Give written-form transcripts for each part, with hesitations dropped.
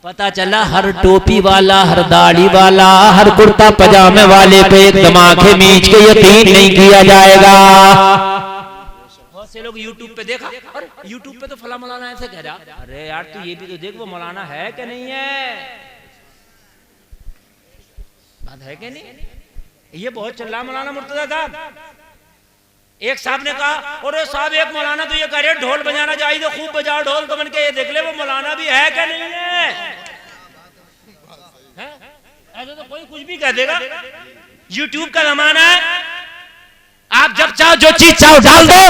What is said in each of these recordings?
पता चला हर टोपी वाला, हर दाढ़ी वाला, हर कुर्ता पजामे वाले पे एक दिमाग मीच के यकीन नहीं किया जाएगा। बहुत से लोग यूट्यूब पे देखा, अरे यूट्यूब पे तो फला मौलाना ऐसे कह रहा, अरे यार तू ये भी तो देख वो मौलाना है कि नहीं है, बात है कि नहीं। ये बहुत चल रहा मौलाना मुर्तजा साहब। एक साहब ने कहा, अरे साहब एक मौलाना तो ये कह रहे ढोल बजाना चाहिए तो खूब बजाओ ढोल, तो मैंने कहा ये देख ले वो मौलाना भी है क्या नहीं है, ऐसे तो कोई कुछ भी कह देगा। यूट्यूब का जमाना है, आप जब चाहो जो चीज चाहो डाल दो,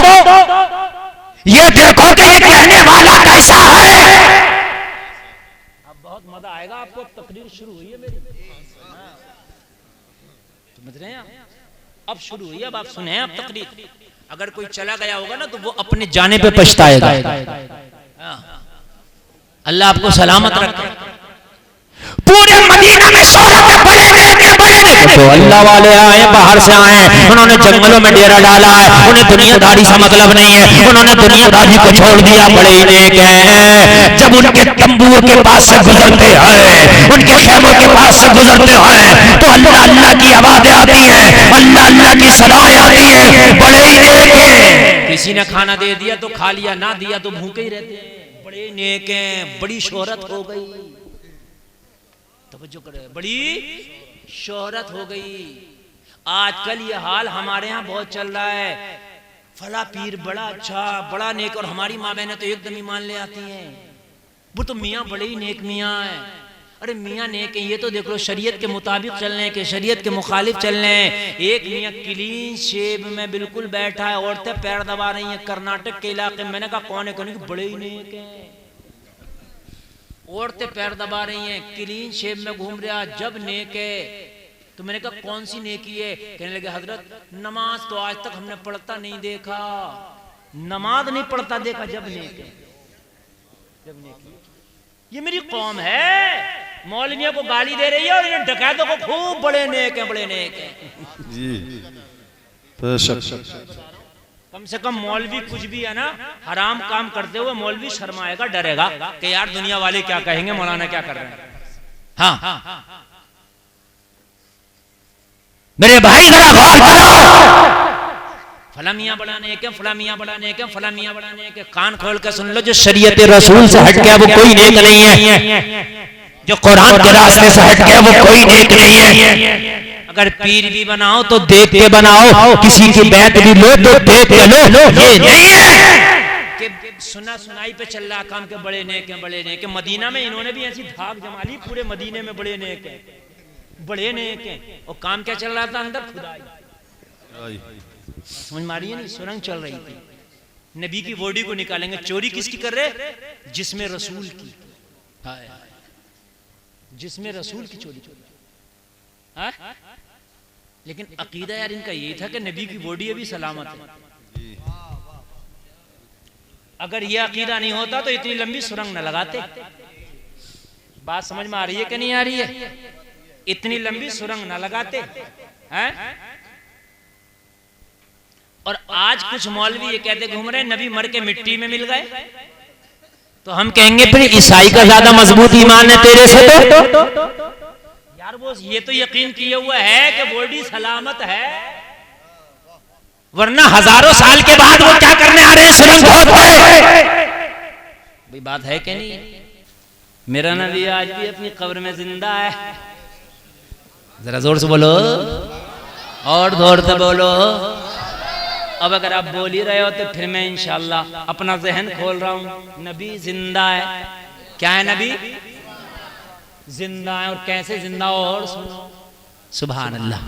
ये देखो कि ये कहने वाला कैसा है। अब बहुत मजा आएगा आपको। तकरीर शुरू हुई है मेरी, समझ रहे हैं, अब शुरू हुई है, अब आप सुने अब तकरीर। अगर कोई चला गया होगा ना तो वो अपने जाने पे पछताएगा। अल्लाह आपको सलामत रखे। पूरे मदीना में शोहरत बड़े तो अल्लाह वाले आए, बाहर से आए, उन्होंने जंगलों में डेरा डाला है, उन्हें दुनियादारी से मतलब नहीं है, उन्होंने दुनियादारी को छोड़ दिया, बड़े ही नेक हैं। जब उनके तंबूर के पास से गुजरते हैं, उनके खेमों के पास से गुजरते हैं तो अल्लाह अल्लाह की आवाजें आती हैं, अल्लाह अल्लाह की सदाएं आती हैं, बड़े ही नेक हैं। किसी ने खाना दे दिया तो खा लिया, ना दिया तो भूखे ही रहते हैं, बड़े नेक हैं। बड़ी शोहरत हो गई, तवज्जो करे, बड़ी शोहरत हो गई। आजकल ये हाल हमारे यहाँ बहुत चल रहा है, फला पीर बड़ा अच्छा, बड़ा नेक, और हमारी माँ बहनें तो एकदम ईमान ले आती हैं, वो तो मियाँ बड़े ही नेक मियाँ हैं। अरे मियाँ नेक है ये तो देख लो, शरीयत के मुताबिक चलने के, शरीयत के मुखालिफ चलने। एक मियाँ क्लीन शेव में बिल्कुल बैठा है, औरतें पैर दबा रही हैं कर्नाटक के इलाके में। मैंने कहा कौन है, कौन है, बड़े ही नेक है। औरतें पैर दबा रही हैं, क्लीन शेव में घूम रहा, जब नेक है। तो मैंने कहा कौन सी नेकी है, कहने लगे हजरत नमाज तो आज तक हमने पढ़ता नहीं देखा, नमाज नहीं पढ़ता देखा, जब नेक है, जब नेकी। ये मेरी कौम है, मौलवियों को गाली दे रही है और ये डकैतों को खूब बड़े नेक हैं, बड़े नेक हैं जी। कम से कम मौलवी कुछ भी है ना हराम काम करते हुए मौलवी शर्माएगा, डरेगा कि यार दुनिया वाले क्या कहेंगे, मौलाना क्या कर रहे हैं। हाँ मेरे भाई जरा गौर करो, फला मियां बढ़ाने के, फला मियां बढ़ाने के, फला मियां बढ़ाने के, कान खोल कर सुन लो। जो शरीयत रसूल से हट गया वो कोई नेक नहीं है, जो कुरान के रास्ते से हट गया वो कोई नेक नहीं है। अगर पीर भी बनाओ तो देख के बनाओ, किसी की बैत भी लो तो देख के लो। ये नहीं है कि सुना सुनाई पे चल रहा काम के बड़े नेक हैं, बड़े नेक हैं। मदीना में इन्होंने भी ऐसी धाक जमा ली, पूरे मदीने में बड़े नेक हैं, बड़े नेक हैं। और काम क्या चल रहा था अंदर, खुदाई। समझ मारिए नहीं, सुरंग चल रही थी, नबी की बॉडी को निकालेंगे। चोरी किसकी कर रहे, जिसमें रसूल की, जिसमें रसूल की चोरी। लेकिन अकीदा यार इनका ये था कि नबी की बॉडी अभी सलामत है। अगर ये अकीदा नहीं होता तो इतनी लंबी सुरंग न लगाते। बात समझ में आ रही है कि नहीं आ रही है, इतनी लंबी सुरंग न लगाते हैं। और आज कुछ मौलवी ये कहते घूम रहे नबी मर के मिट्टी में मिल गए, तो हम कहेंगे फिर ईसाई का ज्यादा मजबूत ईमान है तेरे से। तो यार वो ये तो यकीन किए हुए है कि बॉडी सलामत है, वरना हजारों साल के बाद वो क्या करने आ रहे हैं, सुरंग खोद रहे। भाई बात है कि नहीं। मेरा नबी आज भी अपनी कब्र में जिंदा है। जरा जोर से बोलो और जोर से बोलो। अब अगर आप बोल ही रहे हो तो फिर मैं इंशाल्लाह अपना जहन खोल रहा हूं। नबी जिंदा है, क्या है, नबी जिंदा है। और कैसे जिंदा हो, और सुनो सुभान अल्लाह।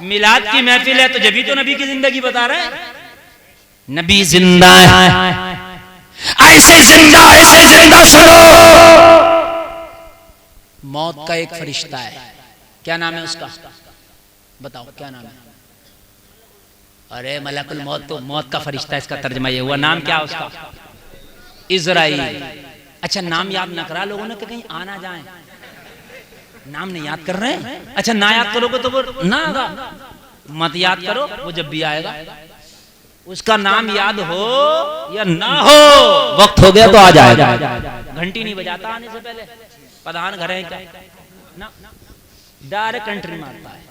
मिलाद की महफिल है तो जब भी तो नबी की जिंदगी बता रहे हैं। नबी जिंदा है, ऐसे जिंदा सुनो। मौत का एक फरिश्ता है, क्या नाम है उसका, बताओ क्या नाम है। अरे मलकुल मौत, तो मौत का फरिश्ता, इसका तर्जमा ये हुआ। नाम क्या उसका, इज़राइल। अच्छा नाम याद न करा लोगों ने कि कहीं आना जाए, नाम नहीं याद कर रहे हैं। अच्छा ना याद करोगे तो वो ना आएगा, मत याद करो, वो जब भी आएगा उसका नाम याद हो या ना हो, वक्त हो गया तो आ जाएगा। घंटी नहीं बजाता आने से पहले, प्रधान घर है क्या ना, डायरेक्ट एंट्री मारता है।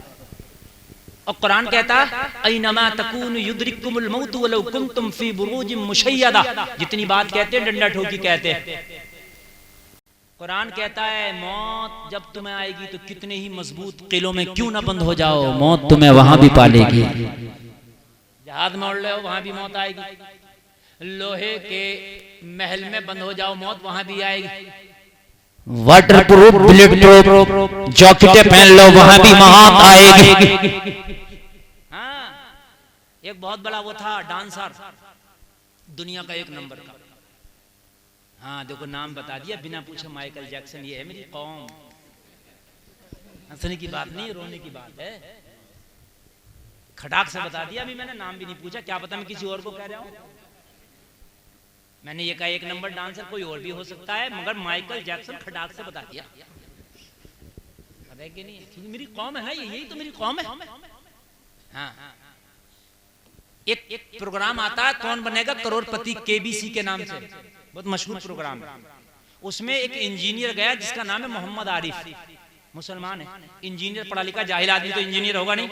और कुरान कहता है ऐनमा तकून युद्रिकुमुल मौत वलौ कुंतुम फी बुरूजिम मुशय्यदा, जितनी बात कहते हैं डंडा ठोकी कहते हैं। कुरान कहता है मौत जब तुम्हें आएगी तो कितने ही मजबूत किलों में क्यों ना बंद हो जाओ, मौत तुम्हें वहां भी पालेगी। जहाज में उड़ रहे हो वहां भी मौत आएगी, लोहे के महल में बंद हो जाओ मौत वहां भी आएगी, water proof bullet proof jacket पहन लो वहां भी मौत आएगी। हाँ, एक बहुत बड़ा वो था डांसर, दुनिया का एक नंबर का, हाँ देखो नाम बता दिया बिना पूछे, माइकल जैक्सन। ये है मेरी कौम, हंसने की बात नहीं, रोने की बात है। खटाक से बता दिया, अभी मैंने नाम भी नहीं पूछा, क्या पता मैं किसी और को कह रहा हूं। मैंने ये कहा एक नंबर डांसर कोई और भी हो सकता है, मगर माइकल जैक्सन खटाक से बता दिया। पता है कि नहीं, मेरी कौम है, यही तो मेरी कौम है। हाँ, एक प्रोग्राम आता है कौन बनेगा करोड़पति, केबीसी के नाम से, बहुत मशहूर प्रोग्राम है। उसमें एक इंजीनियर गया जिसका नाम है मोहम्मद आरिफ, मुसलमान है, इंजीनियर पढ़ा लिखा, जाहिल आदमी तो इंजीनियर होगा नहीं।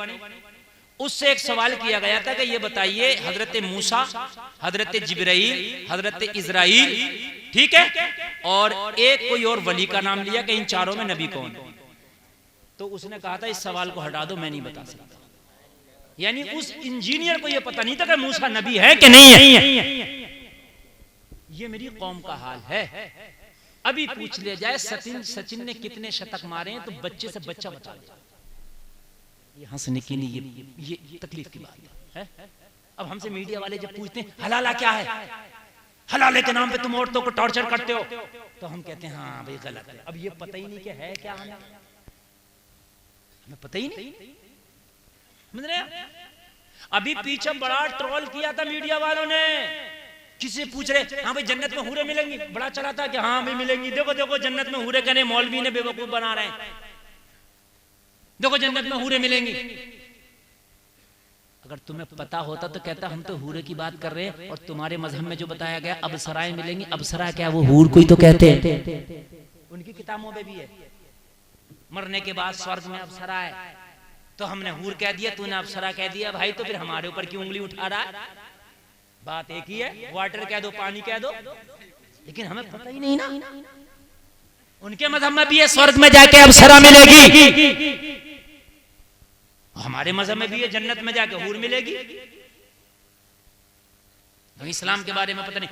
उससे एक सवाल किया गया था कि ये बताइए हजरत मूसा, हजरत जिब्राइल, हजरत इजराइल, ठीक है, और एक कोई और वली का नाम लिया कि इन चारों में नबी कौन। तो उसने कहा था इस सवाल को हटा दो, मैं नहीं बता सकता। यानी उस इंजीनियर को ये पता नहीं था कि मूसा नबी है कि नहीं है। ये मेरी कौम का हाल है। अभी पूछ लिया जाए सचिन ने कितने शतक मारे हैं तो बच्चे से बच्चा बता दे। ये हंसने की नहीं, ये तकलीफ की बात है। अब हमसे मीडिया वाले जब पूछते हैं हलाला क्या है, हलाले के नाम पे तुम औरतों को टॉर्चर करते हो, तो हम कहते हैं हाँ भाई गलत है। अब ये पता ही नहीं क्या है, क्या हमें पता ही नहीं। समझ रहे हैं? अभी पीछे बड़ा ट्रोल किया था मीडिया वालों ने, किसी पूछ रहे हाँ भाई जन्नत में हूरें मिलेंगी, बड़ा चला था कि हाँ भाई मिलेंगी, देखो देखो जन्नत में हूरें, कहने मौलवी ने बेवकूफ बना रहे हैं, देखो जन्नत में हूरें मिलेंगी। अगर तुम्हें पता होता तो कहता हम तो हूरे की बात कर रहे हैं, और तुम्हारे मजहब में जो बताया गया अबसराएं मिलेंगी, अबसरा क्या वो हूर को ही तो कहते हैं, उनकी किताबों में भी है मरने के बाद स्वर्ग में अबसरा है, तो हमने हूर कह दिया, तूने अबसरा कह दिया, भाई तो फिर हमारे ऊपर क्यों उंगली उठा रहा है? बात एक ही है, वाटर कह दो, पानी कह दो, लेकिन हमें पता ही नहीं ना। उनके मजहब में भी है स्वर्ग में जाके अबसरा मिलेगी, हमारे मजहब में भी है जन्नत में जाके हूर मिलेगी। तो इस्लाम के बारे में पता नहीं।